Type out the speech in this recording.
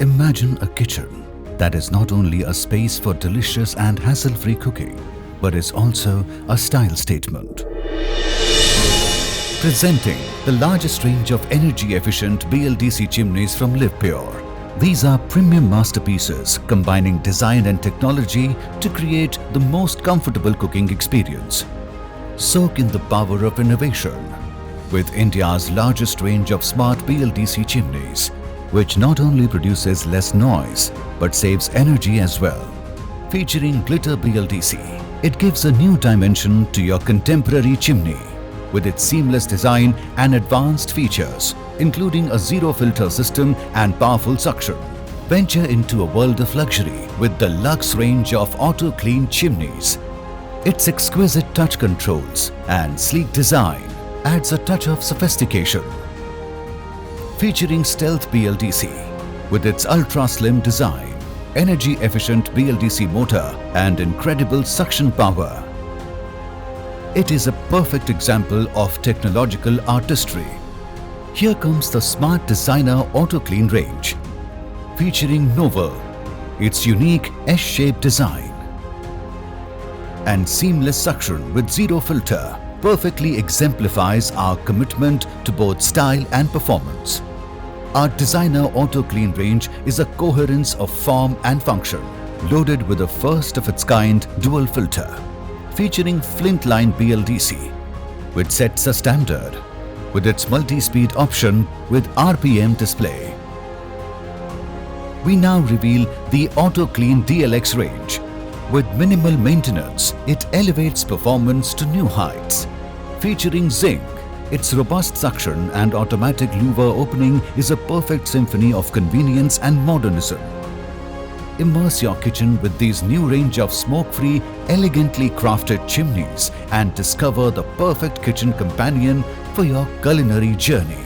Imagine a kitchen that is not only a space for delicious and hassle-free cooking, but is also a style statement. Presenting the largest range of energy-efficient BLDC chimneys from Livpure. These are premium masterpieces combining design and technology to create the most comfortable cooking experience. Soak in the power of innovation with India's largest range of smart BLDC chimneys, which not only produces less noise but saves energy as well. Featuring Glitter BLDC, it gives a new dimension to your contemporary chimney with its seamless design and advanced features, including a zero-filter system and powerful suction. Venture into a world of luxury with the Lux range of auto-clean chimneys. Its exquisite touch controls and sleek design adds a touch of sophistication. Featuring Stealth BLDC with its ultra-slim design, energy-efficient BLDC motor and incredible suction power. It is a perfect example of technological artistry. Here comes the Smart Designer Auto Clean range, featuring Novel, its unique S-shaped design, and seamless suction with zero filter perfectly exemplifies our commitment to both style and performance. Our Designer Auto Clean range is a coherence of form and function, loaded with a first-of-its-kind dual filter, featuring Flintline BLDC, which sets a standard with its multi-speed option with RPM display. We now reveal the Auto Clean DLX range. With minimal maintenance, it elevates performance to new heights. Featuring Zinc, its robust suction and automatic louver opening is a perfect symphony of convenience and modernism. Immerse your kitchen with these new range of smoke-free, elegantly crafted chimneys and discover the perfect kitchen companion for your culinary journey.